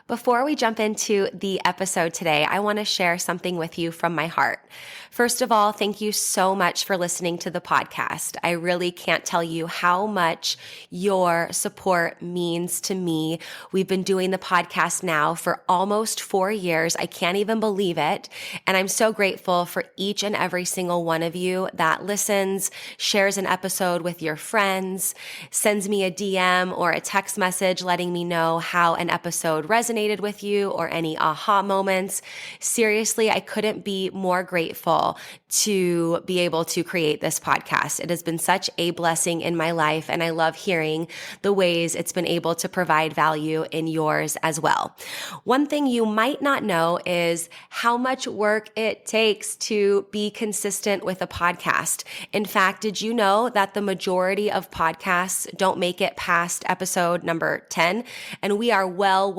Before we jump into the episode today, I want to share something with you from my heart. First of all, thank you so much for listening to the podcast. I really can't tell you how much your support means to me. We've been doing the podcast now for almost 4 years. I can't even believe it. And I'm so grateful for each and every single one of you that listens, shares an episode with your friends, sends me a DM or a text message letting me know how an episode resonated with you or any aha moments. Seriously, I couldn't be more grateful to be able to create this podcast. It has been such a blessing in my life, and I love hearing the ways it's been able to provide value in yours as well. One thing you might not know is how much work it takes to be consistent with a podcast. In fact, did you know that the majority of podcasts don't make it past episode number 10? And we are well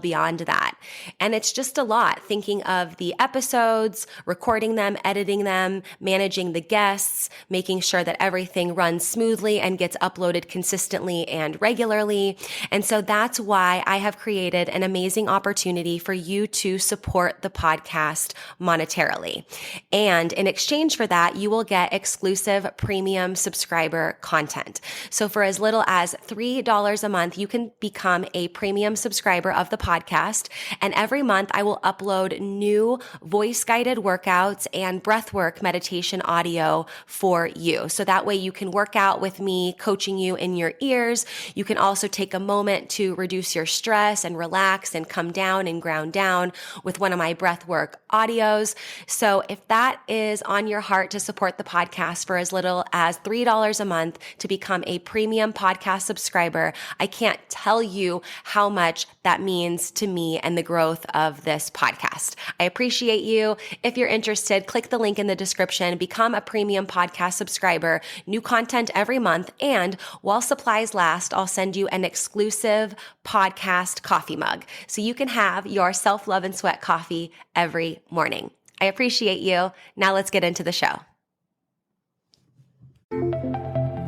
beyond that. And it's just a lot thinking of the episodes, recording them, editing them, managing the guests, making sure that everything runs smoothly and gets uploaded consistently and regularly. And so that's why I have created an amazing opportunity for you to support the podcast monetarily. And in exchange for that, you will get exclusive premium subscriber content. So for as little as $3 a month, you can become a premium subscriber of the podcast. And every month I will upload new voice-guided workouts and breathwork meditation audio for you. So that way you can work out with me, coaching you in your ears. You can also take a moment to reduce your stress and relax and come down and ground down with one of my breathwork audios. So if that is on your heart to support the podcast for as little as $3 a month to become a premium podcast subscriber, I can't tell you how much that means to me and the growth of this podcast. I appreciate you. If you're interested, click the link in the description, become a premium podcast subscriber, new content every month, and while supplies last, I'll send you an exclusive podcast coffee mug so you can have your self-love and sweat coffee every morning. I appreciate you. Now let's get into the show.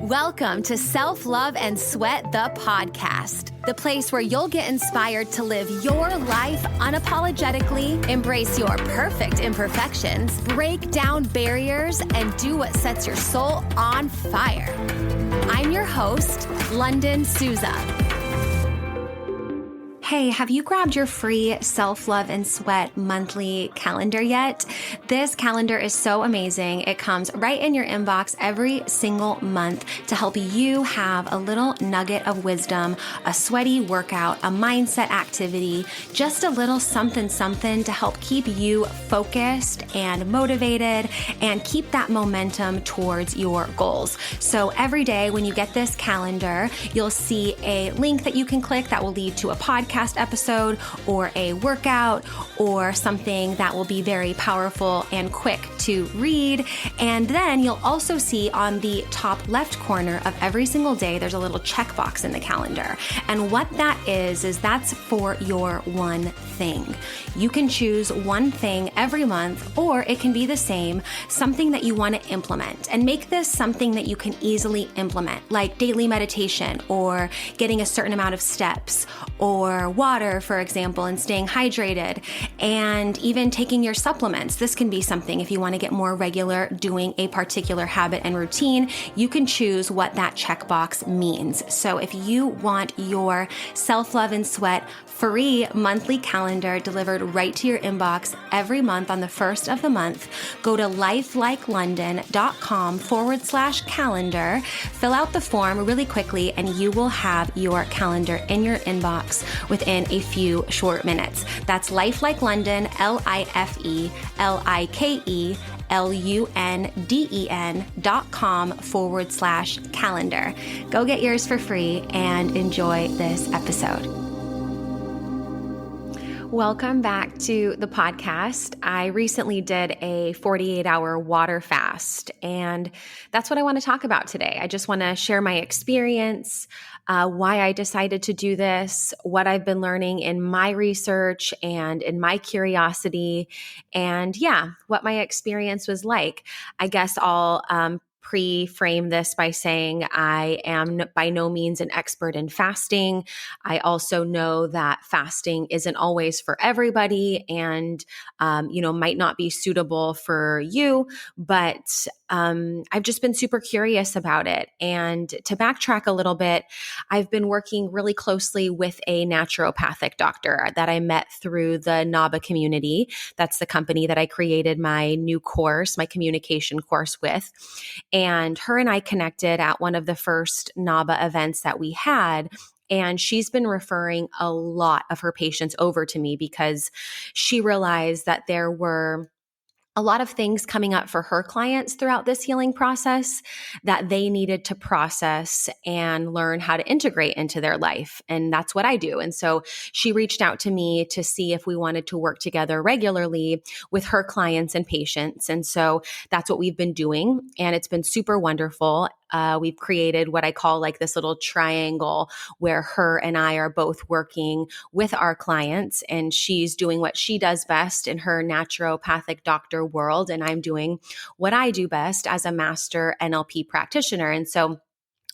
Welcome to Self-Love and Sweat, the podcast, the place where you'll get inspired to live your life unapologetically, embrace your perfect imperfections, break down barriers, and do what sets your soul on fire. I'm your host, Lunden Souza. Hey, have you grabbed your free Self-Love and Sweat monthly calendar yet? This calendar is so amazing. It comes right in your inbox every single month to help you have a little nugget of wisdom, a sweaty workout, a mindset activity, just a little something to help keep you focused and motivated and keep that momentum towards your goals. So every day when you get this calendar, you'll see a link that you can click that will lead to a podcast episode or a workout or something that will be very powerful and quick to read. And then you'll also see on the top left corner of every single day, there's a little checkbox in the calendar. And what that is that's for your one thing. You can choose one thing every month, or it can be the same, something that you want to implement, and make this something that you can easily implement, like daily meditation or getting a certain amount of steps or water, for example, and staying hydrated, and even taking your supplements. This can be something if you want to get more regular doing a particular habit and routine, you can choose what that checkbox means. So if you want your Self-Love and Sweat free monthly calendar delivered right to your inbox every month on the first of the month, go to lifelikeLondon.com/calendar, fill out the form really quickly, and you will have your calendar in your inbox within a few short minutes. That's lifelikeLondon, lifelikeLondon.com/calendar. Go get yours for free and enjoy this episode. Welcome back to the podcast. I recently did a 48-hour water fast, and that's what I want to talk about today. I just want to share my experience, why I decided to do this, what I've been learning in my research and in my curiosity, and what my experience was like. I guess I'll pre-frame this by saying I am by no means an expert in fasting. I also know that fasting isn't always for everybody and, might not be suitable for you, but I've just been super curious about it. And to backtrack a little bit, I've been working really closely with a naturopathic doctor that I met through the NABA community. That's the company that I created my new course, my communication course with. And her and I connected at one of the first NABA events that we had. And she's been referring a lot of her patients over to me because she realized that there were a lot of things coming up for her clients throughout this healing process that they needed to process and learn how to integrate into their life. And that's what I do. And so she reached out to me to see if we wanted to work together regularly with her clients and patients. And so that's what we've been doing. And it's been super wonderful. We've created what I call like this little triangle where her and I are both working with our clients, and she's doing what she does best in her naturopathic doctor world, and I'm doing what I do best as a master NLP practitioner. And so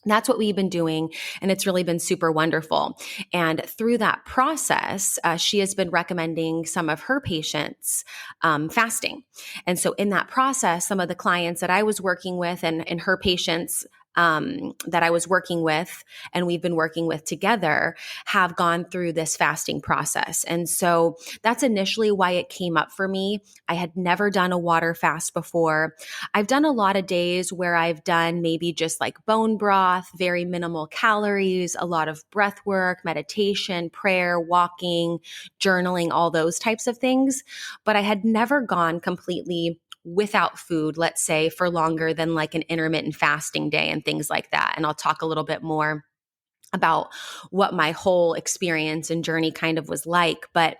that's what we've been doing, and it's really been super wonderful. And through that process, she has been recommending some of her patients fasting. And so in that process, some of the clients that I was working with and her patients that I was working with and we've been working with together have gone through this fasting process. And so that's initially why it came up for me. I had never done a water fast before. I've done a lot of days where I've done maybe just like bone broth, very minimal calories, a lot of breath work, meditation, prayer, walking, journaling, all those types of things. But I had never gone completely without food, let's say, for longer than like an intermittent fasting day and things like that. And I'll talk a little bit more about what my whole experience and journey kind of was like. But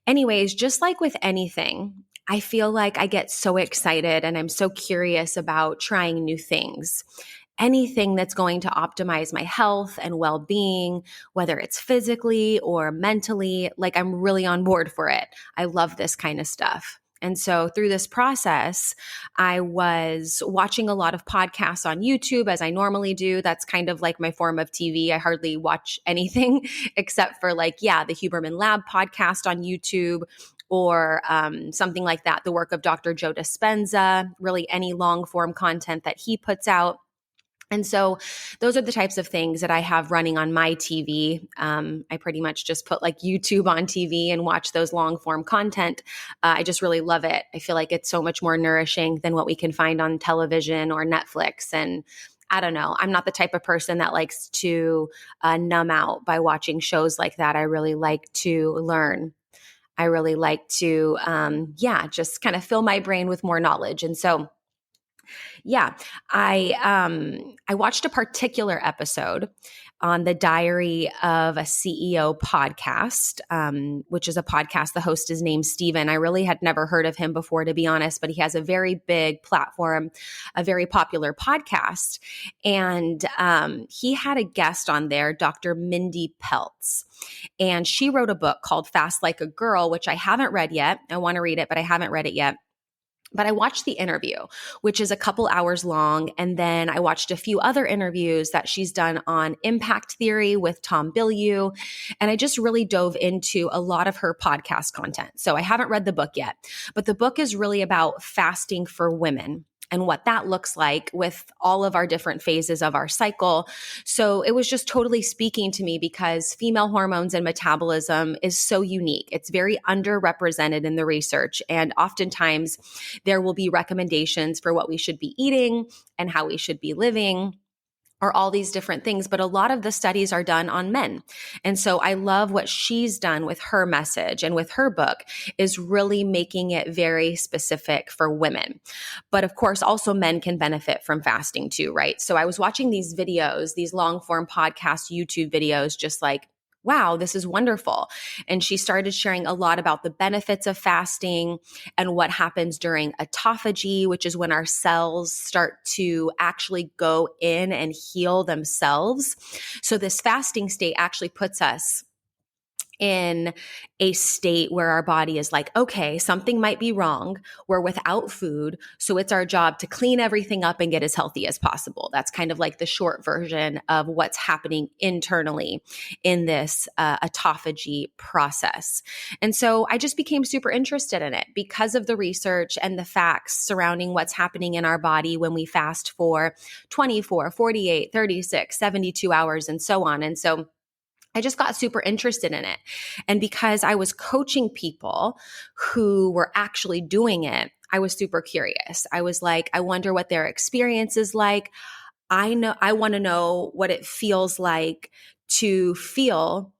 anyways, just like with anything, I feel like I get so excited and I'm so curious about trying new things. Anything that's going to optimize my health and well-being, whether it's physically or mentally, like I'm really on board for it. I love this kind of stuff. And so through this process, I was watching a lot of podcasts on YouTube as I normally do. That's kind of like my form of TV. I hardly watch anything except for the Huberman Lab podcast on YouTube or something like that, the work of Dr. Joe Dispenza, really any long form content that he puts out. And so those are the types of things that I have running on my TV. I pretty much just put like YouTube on TV and watch those long form content. I just really love it. I feel like it's so much more nourishing than what we can find on television or Netflix. And I don't know, I'm not the type of person that likes to numb out by watching shows like that. I really like to learn. I really like to, just kind of fill my brain with more knowledge. And so I watched a particular episode on the Diary of a CEO podcast, which is a podcast. The host is named Steven. I really had never heard of him before, to be honest, but he has a very big platform, a very popular podcast. And he had a guest on there, Dr. Mindy Peltz. And she wrote a book called Fast Like a Girl, which I haven't read yet. I want to read it, but I haven't read it yet. But I watched the interview, which is a couple hours long. And then I watched a few other interviews that she's done on impact theory with Tom Bilyeu. And I just really dove into a lot of her podcast content. So I haven't read the book yet, but the book is really about fasting for women and what that looks like with all of our different phases of our cycle. So it was just totally speaking to me because female hormones and metabolism is so unique. It's very underrepresented in the research. And oftentimes there will be recommendations for what we should be eating and how we should be living, or all these different things. But a lot of the studies are done on men. And so I love what she's done with her message and with her book is really making it very specific for women. But of course, also men can benefit from fasting too, right? So I was watching these videos, these long form podcast YouTube videos, just like, wow, this is wonderful. And she started sharing a lot about the benefits of fasting and what happens during autophagy, which is when our cells start to actually go in and heal themselves. So this fasting state actually puts us in a state where our body is like, okay, something might be wrong. We're without food. So it's our job to clean everything up and get as healthy as possible. That's kind of like the short version of what's happening internally in this autophagy process. And so I just became super interested in it because of the research and the facts surrounding what's happening in our body when we fast for 24, 48, 36, 72 hours, and so on. And so I just got super interested in it. And because I was coaching people who were actually doing it, I was super curious. I was like, I wonder what their experience is like. I want to know what it feels like to feel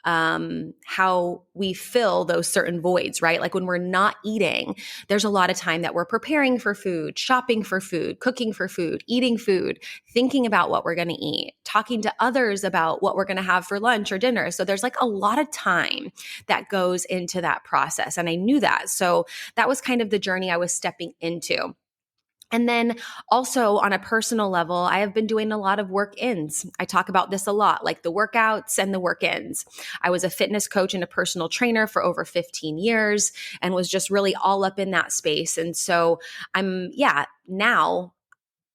how we fill those certain voids, right? Like when we're not eating, there's a lot of time that we're preparing for food, shopping for food, cooking for food, eating food, thinking about what we're going to eat, talking to others about what we're going to have for lunch or dinner. So there's like a lot of time that goes into that process. And I knew that. So that was kind of the journey I was stepping into. And then also on a personal level, I have been doing a lot of work ins. I talk about this a lot, like the workouts and the work ins. I was a fitness coach and a personal trainer for over 15 years and was just really all up in that space. And so now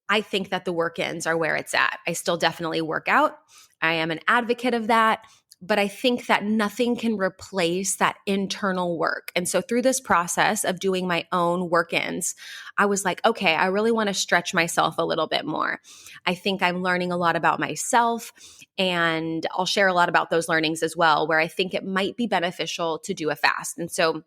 I think that the work ins are where it's at. I still definitely work out. I am an advocate of that. But I think that nothing can replace that internal work. And so through this process of doing my own work ins, I was like, okay, I really want to stretch myself a little bit more. I think I'm learning a lot about myself, and I'll share a lot about those learnings as well, where I think it might be beneficial to do a fast. And so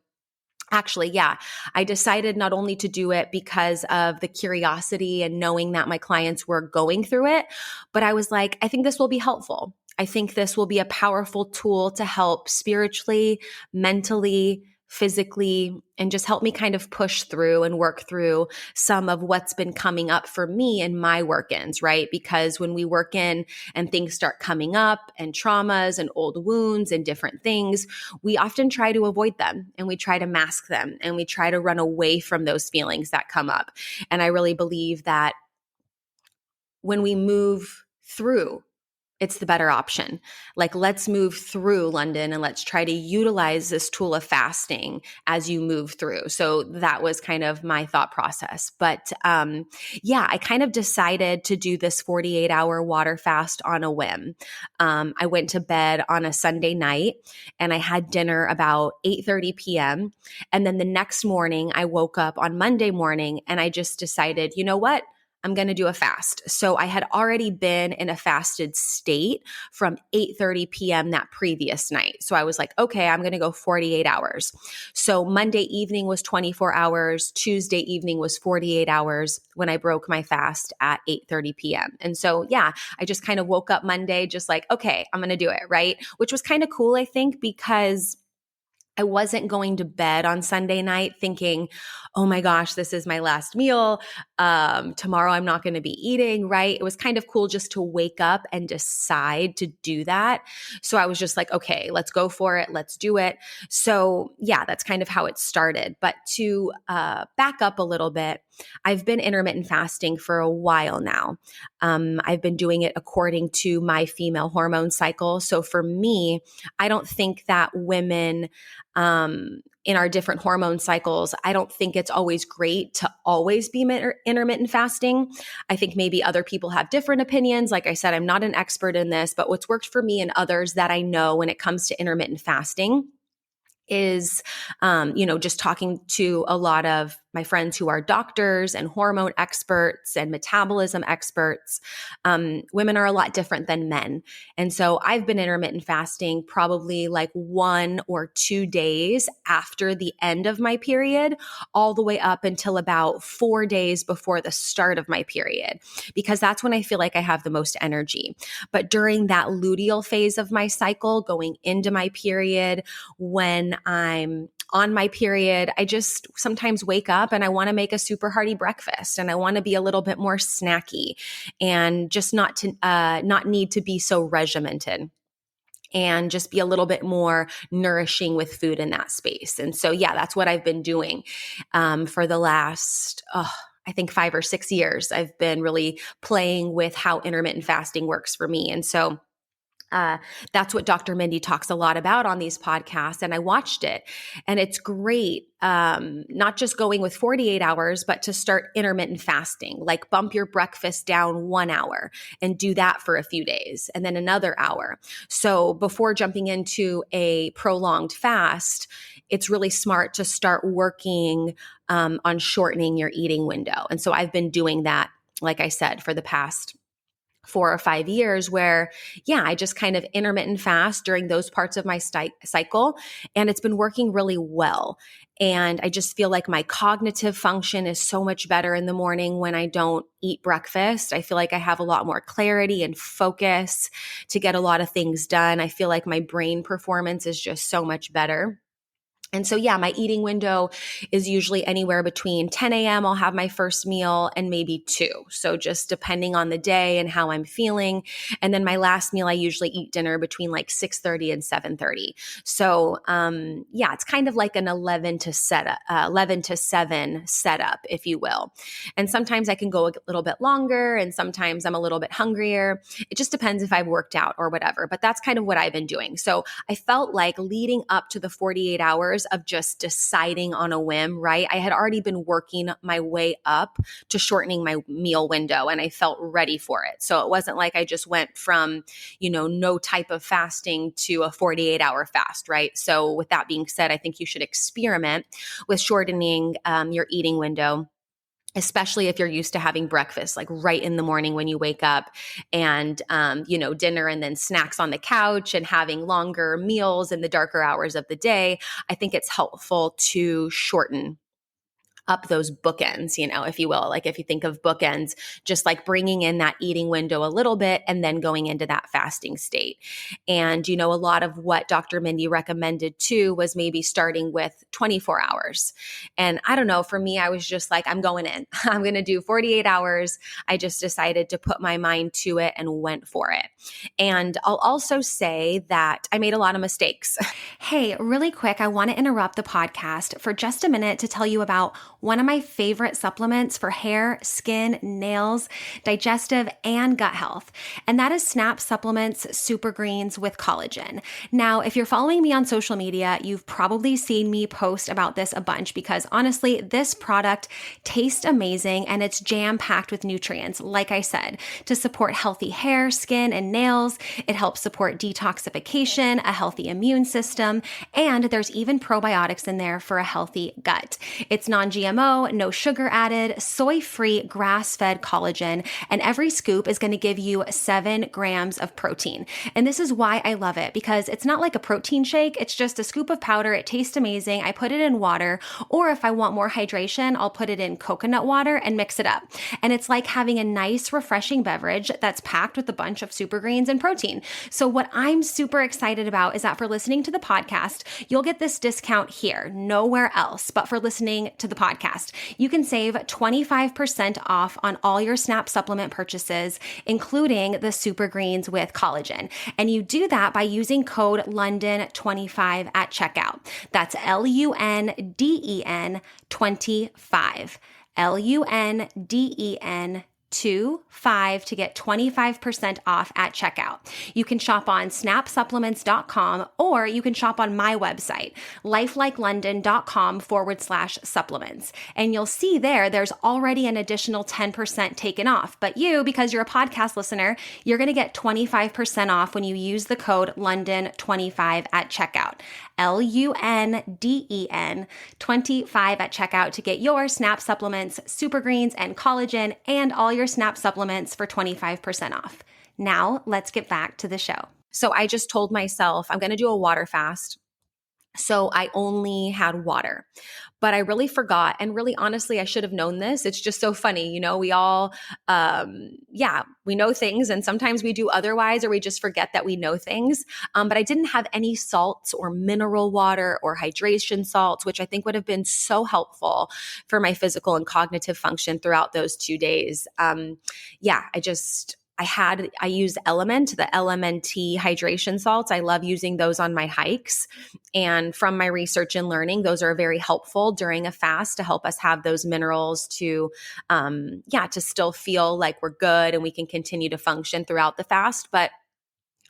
actually, yeah, I decided not only to do it because of the curiosity and knowing that my clients were going through it, but I was like, I think this will be helpful. I think this will be a powerful tool to help spiritually, mentally, physically, and just help me kind of push through and work through some of what's been coming up for me in my work ins, right? Because when we work in and things start coming up and traumas and old wounds and different things, we often try to avoid them and we try to mask them and we try to run away from those feelings that come up. And I really believe that when we move through, it's the better option. Like, let's move through Lunden and let's try to utilize this tool of fasting as you move through. So that was kind of my thought process. But I kind of decided to do this 48-hour water fast on a whim. I went to bed on a Sunday night and I had dinner about 8:30 p.m. And then the next morning I woke up on Monday morning and I just decided, you know what? I'm going to do a fast. So I had already been in a fasted state from 8:30 p.m. that previous night. So I was like, okay, I'm going to go 48 hours. So Monday evening was 24 hours. Tuesday evening was 48 hours when I broke my fast at 8:30 p.m. And so, I just kind of woke up Monday just like, okay, I'm going to do it, right? Which was kind of cool, I think, because I wasn't going to bed on Sunday night thinking, oh my gosh, this is my last meal. Tomorrow I'm not going to be eating, right? It was kind of cool just to wake up and decide to do that. So I was just like, okay, let's go for it. Let's do it. So that's kind of how it started. But to back up a little bit, I've been intermittent fasting for a while now. I've been doing it according to my female hormone cycle. So for me, I don't think that women in our different hormone cycles, I don't think it's always great to always be intermittent fasting. I think maybe other people have different opinions. Like I said, I'm not an expert in this, but what's worked for me and others that I know when it comes to intermittent fasting is, just talking to a lot of my friends who are doctors and hormone experts and metabolism experts. Women are a lot different than men. And so I've been intermittent fasting probably like 1 or 2 days after the end of my period, all the way up until about 4 days before the start of my period, because that's when I feel like I have the most energy. But during that luteal phase of my cycle, going into my period, when I'm on my period, I just sometimes wake up and I want to make a super hearty breakfast and I want to be a little bit more snacky and just not need to be so regimented and just be a little bit more nourishing with food in that space. And so, that's what I've been doing for the last, I think 5 or 6 years. I've been really playing with how intermittent fasting works for me. And so Uh, that's what Dr. Mindy talks a lot about on these podcasts. And I watched it, and it's great. Not just going with 48 hours, but to start intermittent fasting, like bump your breakfast down 1 hour and do that for a few days and then another hour. So before jumping into a prolonged fast, it's really smart to start working on shortening your eating window. And so I've been doing that, like I said, for the past 4 or 5 years where, yeah, I just kind of intermittent fast during those parts of my cycle. And it's been working really well. And I just feel like my cognitive function is so much better in the morning when I don't eat breakfast. I feel like I have a lot more clarity and focus to get a lot of things done. I feel like my brain performance is just so much better. And so, yeah, my eating window is usually anywhere between 10 a.m. I'll have my first meal and maybe 2. So just depending on the day and how I'm feeling. And then my last meal, I usually eat dinner between like 6:30 and 7:30. So, yeah, it's kind of like an 11 to 7 setup, if you will. And sometimes I can go a little bit longer, and sometimes I'm a little bit hungrier. It just depends if I've worked out or whatever. But that's kind of what I've been doing. So I felt like leading up to the 48 hours of just deciding on a whim, right? I had already been working my way up to shortening my meal window, and I felt ready for it. So it wasn't like I just went from, no type of fasting to a 48-hour fast, right? So with that being said, I think you should experiment with shortening your eating window, especially if you're used to having breakfast, like right in the morning when you wake up, and, dinner and then snacks on the couch, and having longer meals in the darker hours of the day. I think it's helpful to shorten up those bookends, if you will. Like if you think of bookends, just like bringing in that eating window a little bit and then going into that fasting state. And, a lot of what Dr. Mindy recommended too was maybe starting with 24 hours. And I don't know, for me, I was just like, I'm going in. I'm going to do 48 hours. I just decided to put my mind to it and went for it. And I'll also say that I made a lot of mistakes. Hey, really quick, I want to interrupt the podcast for just a minute to tell you about one of my favorite supplements for hair, skin, nails, digestive, and gut health. And that is Snap Supplements Super Greens with collagen. Now, if you're following me on social media, you've probably seen me post about this a bunch because honestly, this product tastes amazing and it's jam-packed with nutrients, like I said, to support healthy hair, skin, and nails. It helps support detoxification, a healthy immune system, and there's even probiotics in there for a healthy gut. It's non-GMO, no sugar added, soy-free, grass-fed collagen, and every scoop is going to give you 7 grams of protein. And this is why I love it, because it's not like a protein shake. It's just a scoop of powder. It tastes amazing. I put it in water, or if I want more hydration, I'll put it in coconut water and mix it up. And it's like having a nice, refreshing beverage that's packed with a bunch of super greens and protein. So what I'm super excited about is that for listening to the podcast, you'll get this discount here, nowhere else, but for listening to the podcast. You can save 25% off on all your Snap supplement purchases, including the Super Greens with collagen. And you do that by using code Lunden25 at checkout. That's LUNDEN 25. LUNDEN 25 to get 25% off at checkout. You can shop on snapsupplements.com, or you can shop on my website, lifelikelondon.com/supplements. And you'll see there's already an additional 10% taken off. But you, because you're a podcast listener, you're going to get 25% off when you use the code Lunden25 at checkout. LUNDEN 25 at checkout to get your Snap Supplements, Super Greens, and collagen, and all your Snap supplements for 25% off. Now, let's get back to the show. So I just told myself I'm going to do a water fast. So I only had water, but I really forgot. And really, honestly, I should have known this. It's just so funny. We all, we know things, and sometimes we do otherwise, or we just forget that we know things. But I didn't have any salts or mineral water or hydration salts, which I think would have been so helpful for my physical and cognitive function throughout those 2 days. I use Element, the LMNT hydration salts. I love using those on my hikes. And from my research and learning, those are very helpful during a fast to help us have those minerals to still feel like we're good and we can continue to function throughout the fast. But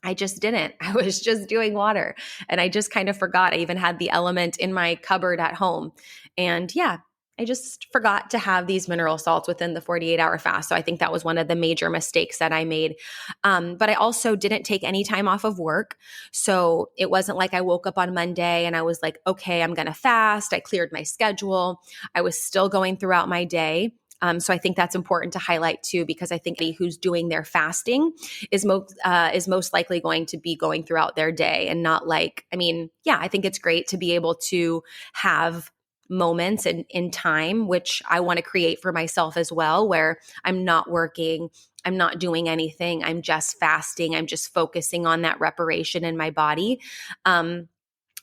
I just didn't. I was just doing water and I just kind of forgot. I even had the element in my cupboard at home. And yeah, I just forgot to have these mineral salts within the 48-hour fast. So I think that was one of the major mistakes that I made. But I also didn't take any time off of work. So it wasn't like I woke up on Monday and I was like, okay, I'm going to fast. I cleared my schedule. I was still going throughout my day. So I think that's important to highlight too, because I think who's doing their fasting is most likely going to be going throughout their day and not like, I mean, yeah, I think it's great to be able to have moments in time, which I want to create for myself as well, where I'm not working, I'm not doing anything, I'm just fasting, I'm just focusing on that reparation in my body.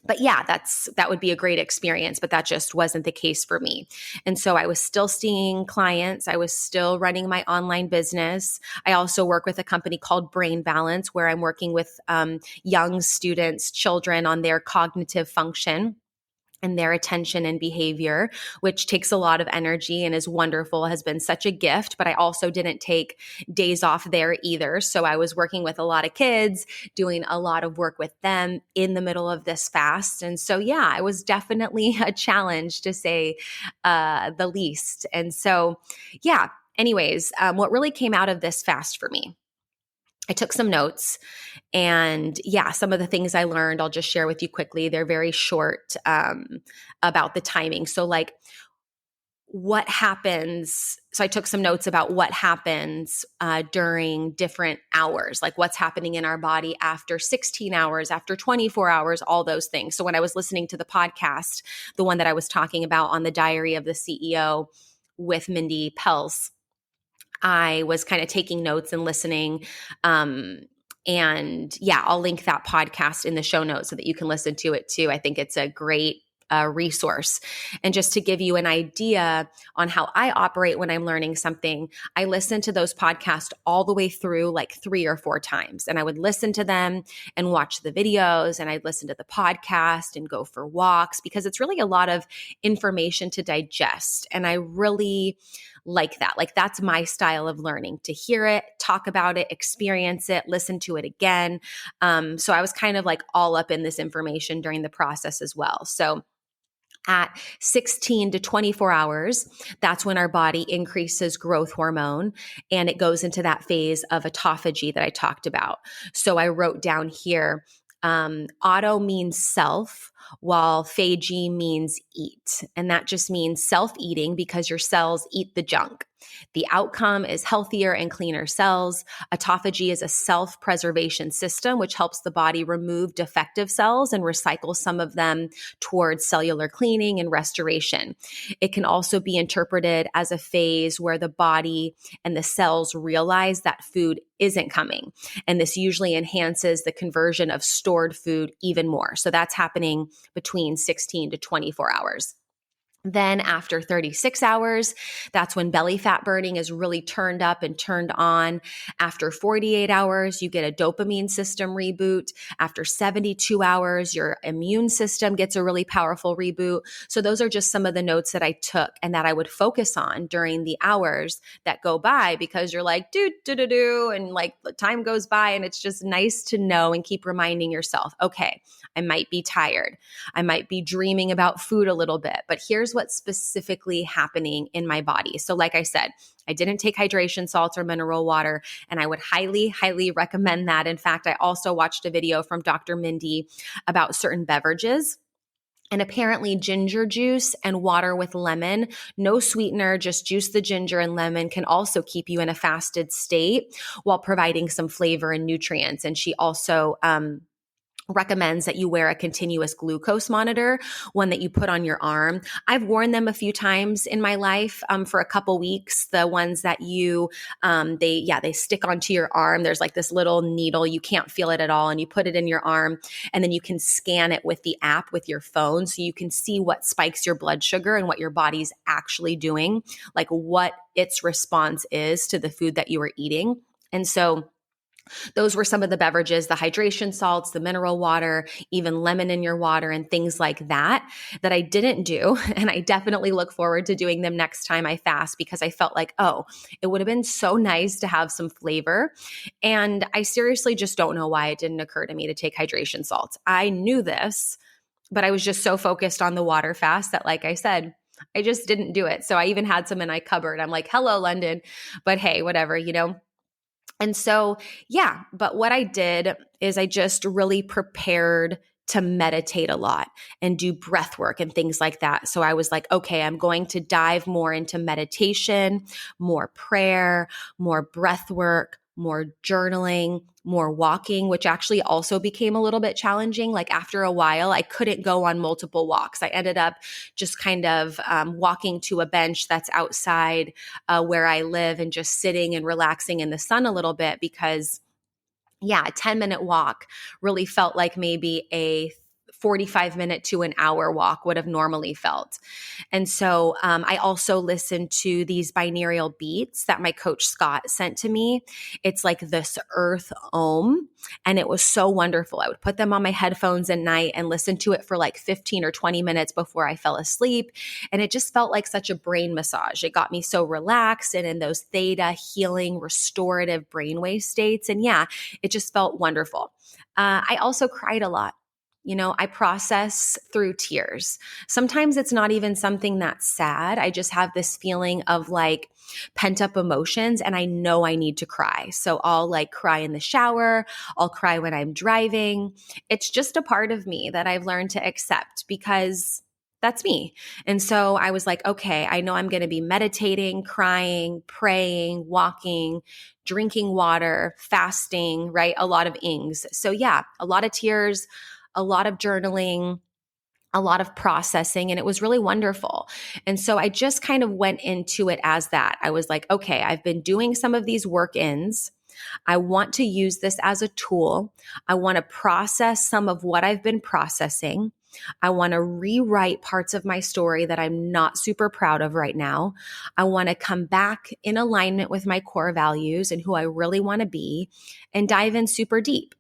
But yeah, that would be a great experience, but that just wasn't the case for me. And so I was still seeing clients. I was still running my online business. I also work with a company called Brain Balance, where I'm working with young students, children on their cognitive function and their attention and behavior, which takes a lot of energy and is wonderful, has been such a gift. But I also didn't take days off there either. So I was working with a lot of kids, doing a lot of work with them in the middle of this fast. And so, yeah, it was definitely a challenge to say the least. And so, yeah, anyways, what really came out of this fast for me, I took some notes and yeah, some of the things I learned, I'll just share with you quickly. They're very short about the timing. So like what happens, so I took some notes about what happens during different hours, like what's happening in our body after 16 hours, after 24 hours, all those things. So when I was listening to the podcast, the one that I was talking about on the Diary of the CEO with Mindy Pels, I was kind of taking notes and listening. And yeah, I'll link that podcast in the show notes so that you can listen to it too. I think it's a great resource. And just to give you an idea on how I operate when I'm learning something, I listen to those podcasts all the way through like 3 or 4 times. And I would listen to them and watch the videos, and I'd listen to the podcast and go for walks because it's really a lot of information to digest. And I really like that. Like that's my style of learning, to hear it, talk about it, experience it, listen to it again. So I was kind of like all up in this information during the process as well. So at 16 to 24 hours, that's when our body increases growth hormone and it goes into that phase of autophagy that I talked about. So I wrote down here, auto means self, while phagy means eat. And that just means self-eating because your cells eat the junk. The outcome is healthier and cleaner cells. Autophagy is a self-preservation system which helps the body remove defective cells and recycle some of them towards cellular cleaning and restoration. It can also be interpreted as a phase where the body and the cells realize that food isn't coming. And this usually enhances the conversion of stored food even more. So that's happening between 16 to 24 hours. Then after 36 hours, that's when belly fat burning is really turned up and turned on. After 48 hours, you get a dopamine system reboot. After 72 hours, your immune system gets a really powerful reboot. So those are just some of the notes that I took and that I would focus on during the hours that go by, because you're like, and like the time goes by, and it's just nice to know and keep reminding yourself, okay, I might be tired. I might be dreaming about food a little bit, but here's what's specifically happening in my body. So like I said, I didn't take hydration salts or mineral water, and I would highly, highly recommend that. In fact, I also watched a video from Dr. Mindy about certain beverages. And apparently ginger juice and water with lemon, no sweetener, just juice the ginger and lemon, can also keep you in a fasted state while providing some flavor and nutrients. And she also recommends that you wear a continuous glucose monitor, one that you put on your arm. I've worn them a few times in my life for a couple weeks. The ones that they stick onto your arm. There's like this little needle. You can't feel it at all. And you put it in your arm, and then you can scan it with the app with your phone. So you can see what spikes your blood sugar and what your body's actually doing, like what its response is to the food that you are eating. And so Those were some of the beverages, the hydration salts, the mineral water, even lemon in your water and things like that, that I didn't do. And I definitely look forward to doing them next time I fast, because I felt like, oh, it would have been so nice to have some flavor. And I seriously just don't know why it didn't occur to me to take hydration salts. I knew this, but I was just so focused on the water fast that, like I said, I just didn't do it. So I even had some in my cupboard. I'm like, hello, London. But hey, whatever, you know? And so, yeah, but what I did is I just really prepared to meditate a lot and do breath work and things like that. So I was like, okay, I'm going to dive more into meditation, more prayer, more breath work, more journaling, more walking, which actually also became a little bit challenging. Like after a while, I couldn't go on multiple walks. I ended up just kind of walking to a bench that's outside where I live and just sitting and relaxing in the sun a little bit, because yeah, a 10-minute walk really felt like maybe a 45-minute to an hour walk would have normally felt. And so I also listened to these binaural beats that my coach Scott sent to me. It's like this earth ohm, and it was so wonderful. I would put them on my headphones at night and listen to it for like 15 or 20 minutes before I fell asleep. And it just felt like such a brain massage. It got me so relaxed and in those theta healing, restorative brainwave states. And yeah, it just felt wonderful. I also cried a lot. You know, I process through tears. Sometimes it's not even something that's sad. I just have this feeling of like pent up emotions, and I know I need to cry. So I'll like cry in the shower. I'll cry when I'm driving. It's just a part of me that I've learned to accept, because that's me. And so I was like, okay, I know I'm going to be meditating, crying, praying, walking, drinking water, fasting, right? A lot of ings. So yeah, a lot of tears, a lot of journaling, a lot of processing, and it was really wonderful. And so I just kind of went into it as that. I was like, okay, I've been doing some of these work-ins. I want to use this as a tool. I want to process some of what I've been processing. I want to rewrite parts of my story that I'm not super proud of right now. I want to come back in alignment with my core values and who I really want to be, and dive in super deep.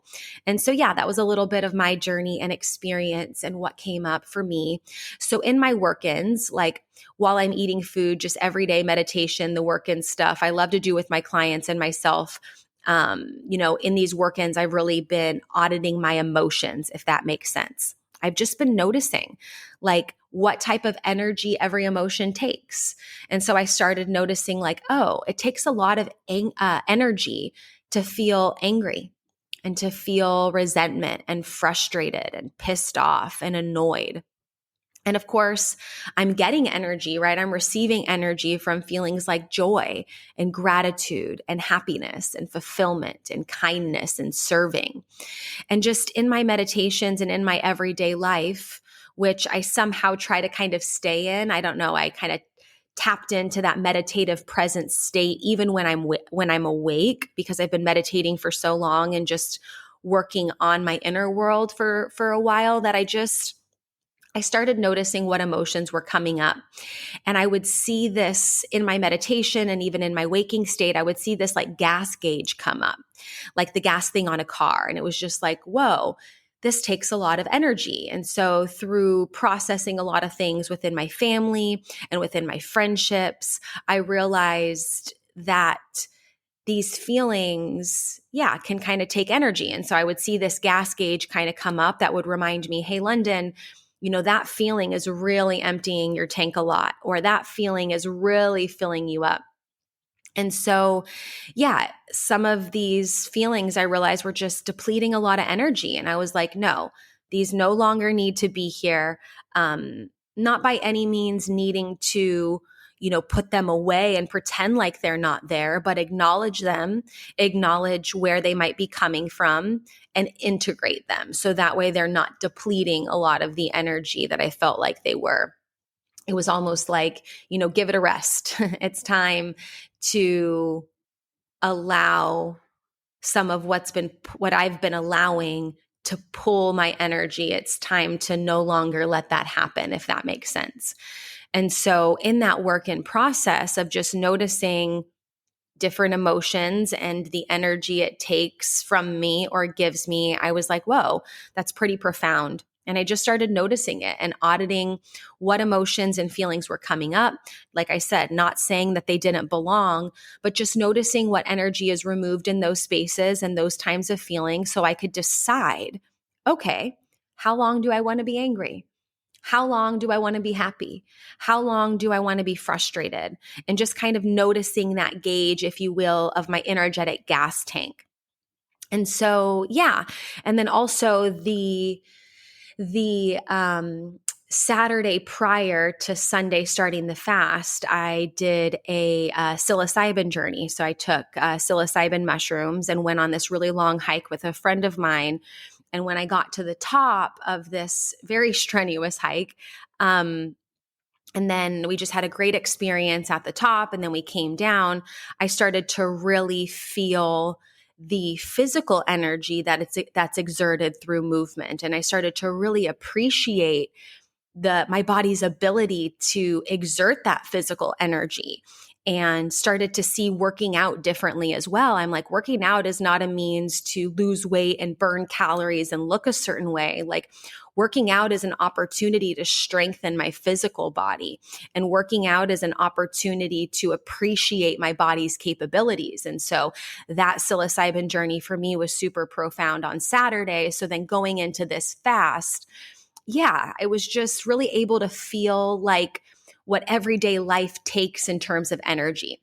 And so, yeah, that was a little bit of my journey and experience and what came up for me. So in my work-ins, like while I'm eating food, just everyday meditation, the work-in stuff I love to do with my clients and myself. You know, in these work-ins, I've really been auditing my emotions, if that makes sense. I've just been noticing like what type of energy every emotion takes. And so I started noticing like, oh, it takes a lot of energy to feel angry and to feel resentment and frustrated and pissed off and annoyed. And of course, I'm getting energy, right? I'm receiving energy from feelings like joy and gratitude and happiness and fulfillment and kindness and serving. And just in my meditations and in my everyday life, which I somehow try to kind of stay in, I don't know, I kind of tapped into that meditative present state even when I'm awake, because I've been meditating for so long and just working on my inner world for a while, that I started noticing what emotions were coming up. And I would see this in my meditation, and even in my waking state, I would see this like gas gauge come up, like the gas thing on a car. And it was just like, whoa, this takes a lot of energy. And so through processing a lot of things within my family and within my friendships, I realized that these feelings, yeah, can kind of take energy. And so I would see this gas gauge kind of come up that would remind me, hey, London, you know, that feeling is really emptying your tank a lot, or that feeling is really filling you up. And so, yeah, some of these feelings I realized were just depleting a lot of energy. And I was like, no, these no longer need to be here. Not by any means needing to, you know, put them away and pretend like they're not there, but acknowledge them, acknowledge where they might be coming from, and integrate them. So that way they're not depleting a lot of the energy that I felt like they were. It was almost like, you know, give it a rest. It's time to allow some of what I've been allowing to pull my energy. It's time to no longer let that happen, if that makes sense. And so in that work in process of just noticing different emotions and the energy it takes from me or gives me, I was like, whoa, that's pretty profound. And I just started noticing it and auditing what emotions and feelings were coming up. Like I said, not saying that they didn't belong, but just noticing what energy is removed in those spaces and those times of feeling so I could decide, okay, how long do I want to be angry? How long do I want to be happy? How long do I want to be frustrated? And just kind of noticing that gauge, if you will, of my energetic gas tank. And so, yeah. And then also the Saturday prior to Sunday starting the fast, I did a psilocybin journey. So I took psilocybin mushrooms and went on this really long hike with a friend of mine. And when I got to the top of this very strenuous hike, and then we just had a great experience at the top, and then we came down, I started to really feel the physical energy that's exerted through movement. And I started to really appreciate my body's ability to exert that physical energy, and started to see working out differently as well. I'm like, working out is not a means to lose weight and burn calories and look a certain way. Like, working out is an opportunity to strengthen my physical body, and working out is an opportunity to appreciate my body's capabilities. And so that psilocybin journey for me was super profound on Saturday. So then going into this fast, yeah, I was just really able to feel like what everyday life takes in terms of energy.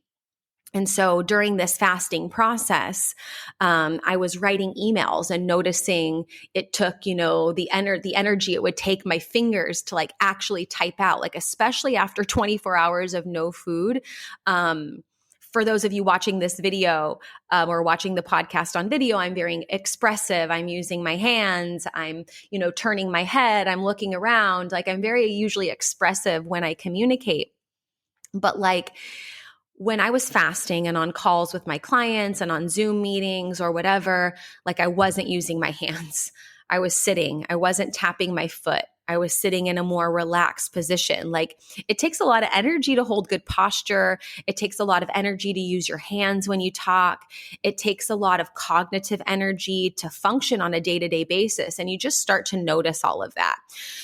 And so during this fasting process, I was writing emails and noticing it took, the energy it would take my fingers to like actually type out, like especially after 24 hours of no food. For those of you watching this video or watching the podcast on video, I'm very expressive. I'm using my hands. I'm, turning my head. I'm looking around. Like, I'm very usually expressive when I communicate. But like, when I was fasting and on calls with my clients and on Zoom meetings or whatever, like, I wasn't using my hands. I was sitting. I wasn't tapping my foot. I was sitting in a more relaxed position. Like, it takes a lot of energy to hold good posture. It takes a lot of energy to use your hands when you talk. It takes a lot of cognitive energy to function on a day-to-day basis. And you just start to notice all of that.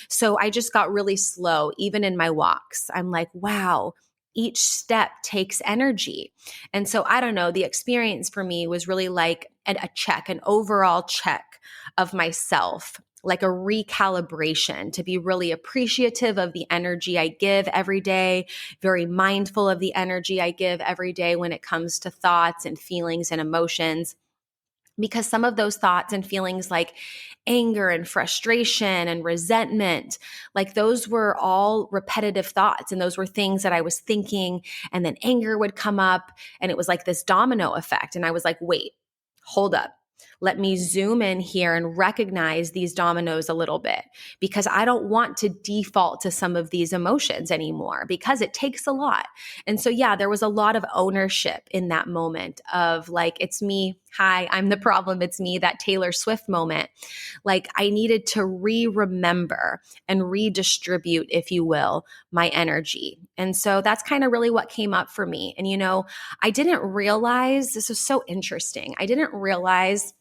So I just got really slow, even in my walks. I'm like, wow, each step takes energy. And so I don't know, the experience for me was really like a check, an overall check of myself, like a recalibration, to be really appreciative of the energy I give every day, very mindful of the energy I give every day when it comes to thoughts and feelings and emotions. Because some of those thoughts and feelings, like anger and frustration and resentment, like those were all repetitive thoughts. And those were things that I was thinking, and then anger would come up, and it was like this domino effect. And I was like, wait, hold up. Let me zoom in here and recognize these dominoes a little bit, because I don't want to default to some of these emotions anymore, because it takes a lot. And so, yeah, there was a lot of ownership in that moment of like, it's me. Hi, I'm the problem. It's me, that Taylor Swift moment. Like, I needed to remember and redistribute, if you will, my energy. And so that's kind of really what came up for me. And, I didn't realize, this is so interesting. I didn't realize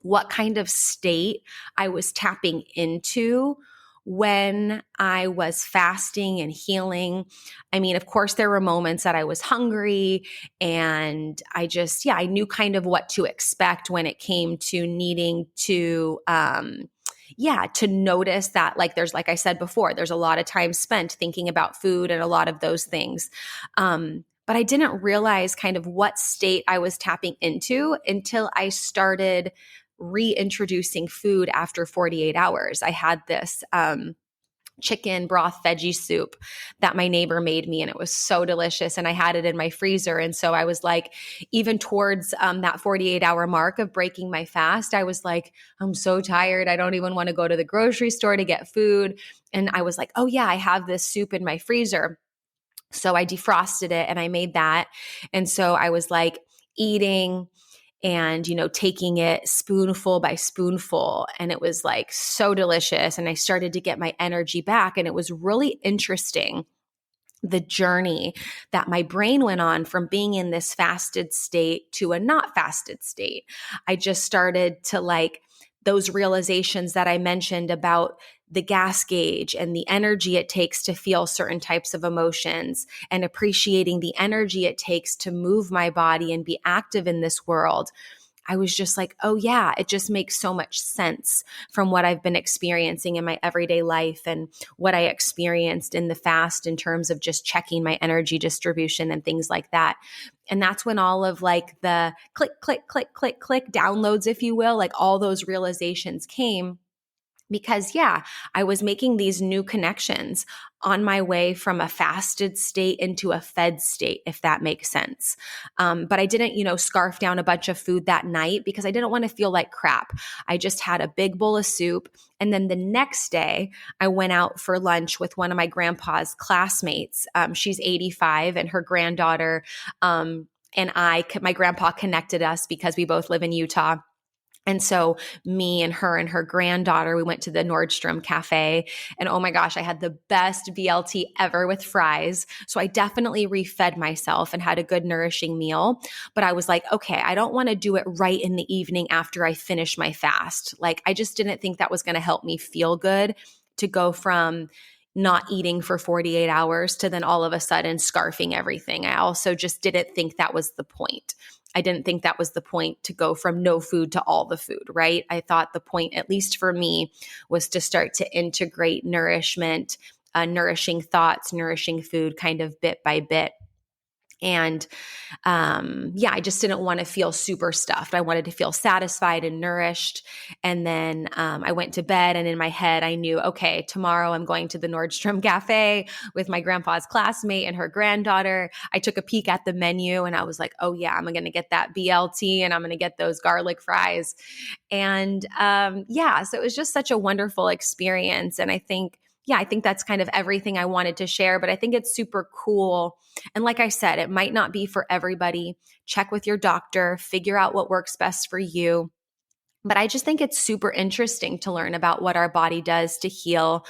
what kind of state I was tapping into when I was fasting and healing. I mean, of course, there were moments that I was hungry, and I knew kind of what to expect when it came to needing to, to notice that, like I said before, there's a lot of time spent thinking about food and a lot of those things. But I didn't realize kind of what state I was tapping into until I started reintroducing food after 48 hours. I had this chicken broth veggie soup that my neighbor made me, and it was so delicious, and I had it in my freezer. And so I was like, even towards that 48-hour mark of breaking my fast, I was like, I'm so tired. I don't even want to go to the grocery store to get food. And I was like, oh yeah, I have this soup in my freezer. So I defrosted it and I made that. And so I was like eating and, taking it spoonful by spoonful. And it was like so delicious. And I started to get my energy back. And it was really interesting the journey that my brain went on from being in this fasted state to a not fasted state. I just started to like those realizations that I mentioned about the gas gauge and the energy it takes to feel certain types of emotions, and appreciating the energy it takes to move my body and be active in this world. I was just like, oh yeah, it just makes so much sense from what I've been experiencing in my everyday life and what I experienced in the fast in terms of just checking my energy distribution and things like that. And that's when all of like the click, click, click, click, click downloads, if you will, like all those realizations came. Because yeah, I was making these new connections on my way from a fasted state into a fed state, if that makes sense. But I didn't, scarf down a bunch of food that night because I didn't want to feel like crap. I just had a big bowl of soup. And then the next day I went out for lunch with one of my grandpa's classmates. She's 85 and her granddaughter, my grandpa connected us because we both live in Utah. And so me and her granddaughter, we went to the Nordstrom cafe, and oh my gosh, I had the best BLT ever with fries. So I definitely refed myself and had a good nourishing meal. But I was like, okay, I don't want to do it right in the evening after I finish my fast. Like I just didn't think that was going to help me feel good to go from not eating for 48 hours to then all of a sudden scarfing everything. I also just didn't think that was the point. I didn't think that was the point to go from no food to all the food, right? I thought the point, at least for me, was to start to integrate nourishment, nourishing thoughts, nourishing food kind of bit by bit. And I just didn't want to feel super stuffed. I wanted to feel satisfied and nourished. And then I went to bed, and in my head, I knew, okay, tomorrow I'm going to the Nordstrom cafe with my grandpa's classmate and her granddaughter. I took a peek at the menu and I was like, oh yeah, I'm going to get that BLT and I'm going to get those garlic fries. And so it was just such a wonderful experience. And I think that's kind of everything I wanted to share, but I think it's super cool. And like I said, it might not be for everybody. Check with your doctor, figure out what works best for you. But I just think it's super interesting to learn about what our body does to heal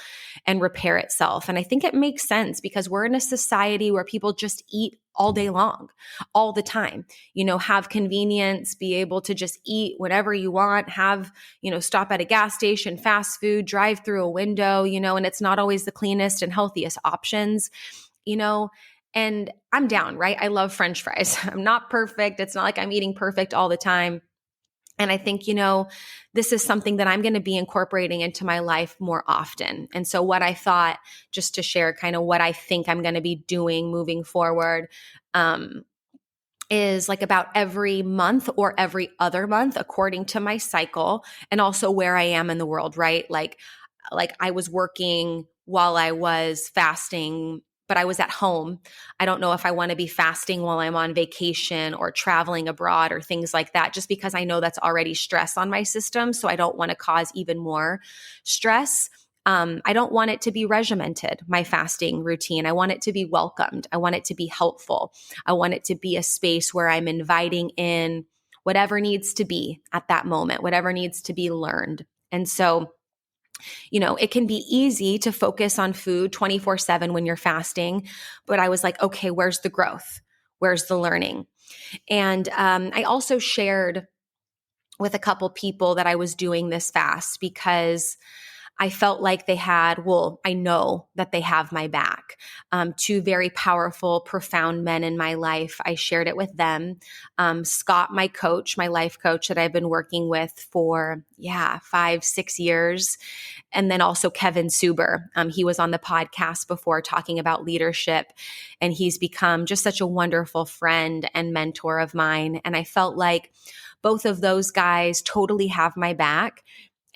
and repair itself. And I think it makes sense because we're in a society where people just eat all day long, all the time, have convenience, be able to just eat whatever you want, have, stop at a gas station, fast food, drive through a window, and it's not always the cleanest and healthiest options, and I'm down, right? I love French fries. I'm not perfect. It's not like I'm eating perfect all the time. And I think, this is something that I'm going to be incorporating into my life more often. And so what I thought, just to share kind of what I think I'm going to be doing moving forward, is like about every month or every other month, according to my cycle and also where I am in the world, right? Like I was working while I was fasting, but I was at home. I don't know if I want to be fasting while I'm on vacation or traveling abroad or things like that, just because I know that's already stress on my system. So I don't want to cause even more stress. I don't want it to be regimented, my fasting routine. I want it to be welcomed. I want it to be helpful. I want it to be a space where I'm inviting in whatever needs to be at that moment, whatever needs to be learned. And so it can be easy to focus on food 24/7 when you're fasting. But I was like, okay, where's the growth? Where's the learning? And I also shared with a couple people that I was doing this fast because I felt like I know that they have my back. Two very powerful, profound men in my life. I shared it with them. Scott, my coach, my life coach that I've been working with for, 5-6 years. And then also Kevin Suber. He was on the podcast before talking about leadership, and he's become just such a wonderful friend and mentor of mine. And I felt like both of those guys totally have my back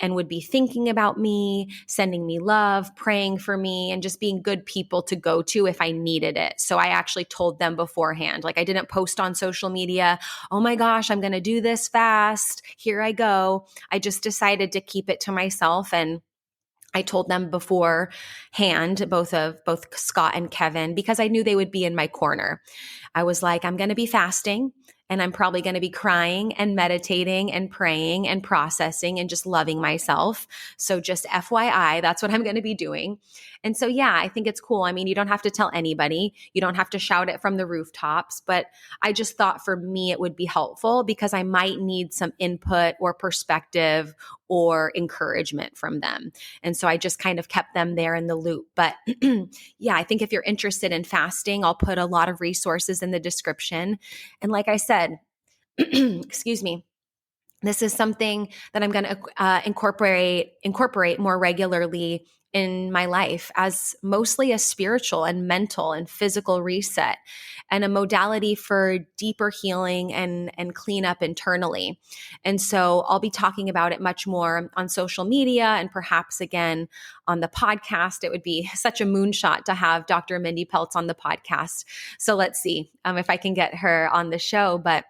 and would be thinking about me, sending me love, praying for me, and just being good people to go to if I needed it. So I actually told them beforehand. Like I didn't post on social media, oh my gosh, I'm going to do this fast. Here I go. I just decided to keep it to myself, and I told them beforehand, both Scott and Kevin, because I knew they would be in my corner. I was like, I'm going to be fasting, and I'm probably going to be crying and meditating and praying and processing and just loving myself. So just FYI, that's what I'm going to be doing. And so, yeah, I think it's cool. I mean, you don't have to tell anybody. You don't have to shout it from the rooftops, but I just thought for me, it would be helpful because I might need some input or perspective or encouragement from them. And so I just kind of kept them there in the loop. But yeah, I think if you're interested in fasting, I'll put a lot of resources in the description. And like I said, excuse me, this is something that I'm going to incorporate more regularly in my life as mostly a spiritual and mental and physical reset and a modality for deeper healing and cleanup internally. And so I'll be talking about it much more on social media and perhaps again on the podcast. It would be such a moonshot to have Dr. Mindy Peltz on the podcast. So let's see if I can get her on the show. But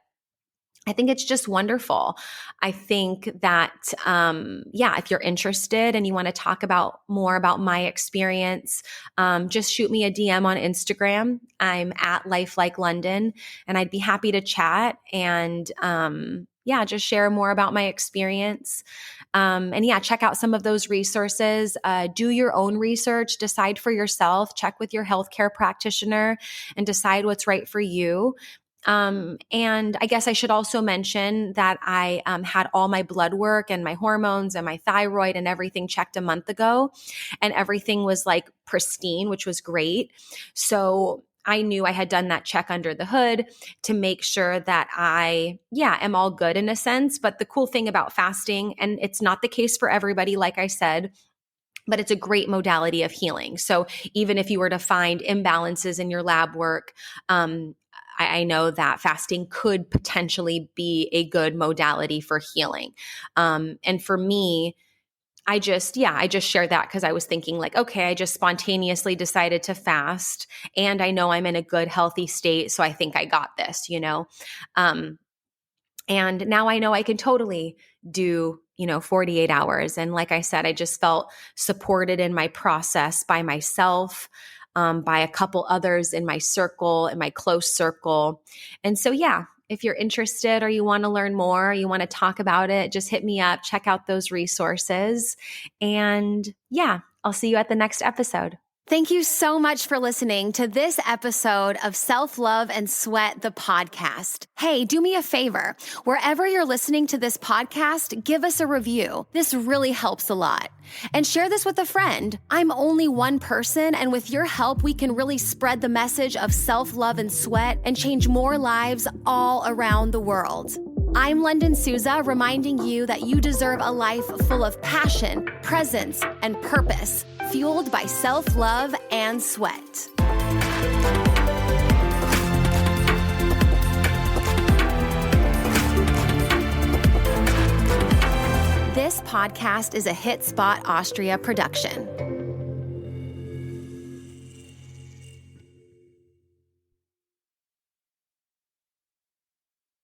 I think it's just wonderful. I think that, if you're interested and you want to talk about more about my experience, just shoot me a DM on Instagram. I'm at Life Like Lunden, and I'd be happy to chat and, just share more about my experience. Check out some of those resources. Do your own research, decide for yourself, check with your healthcare practitioner and decide what's right for you. And I guess I should also mention that I had all my blood work and my hormones and my thyroid and everything checked a month ago, and everything was like pristine, which was great. So I knew I had done that check under the hood to make sure that I, am all good in a sense. But the cool thing about fasting, and it's not the case for everybody, like I said, but it's a great modality of healing. So even if you were to find imbalances in your lab work, I know that fasting could potentially be a good modality for healing. And for me, I just shared that because I was thinking like, okay, I just spontaneously decided to fast and I know I'm in a good, healthy state. So I think I got this, and now I know I can totally do, 48 hours. And like I said, I just felt supported in my process by myself, by a couple others in my circle, in my close circle. And so, if you're interested or you want to learn more, you want to talk about it, just hit me up, check out those resources. And I'll see you at the next episode. Thank you so much for listening to this episode of Self-Love and Sweat, the podcast. Hey, do me a favor. Wherever you're listening to this podcast, give us a review. This really helps a lot. And share this with a friend. I'm only one person, and with your help, we can really spread the message of self-love and sweat and change more lives all around the world. I'm Lunden Souza, reminding you that you deserve a life full of passion, presence, and purpose, fueled by self-love and sweat. This podcast is a Hit Spot Austria production.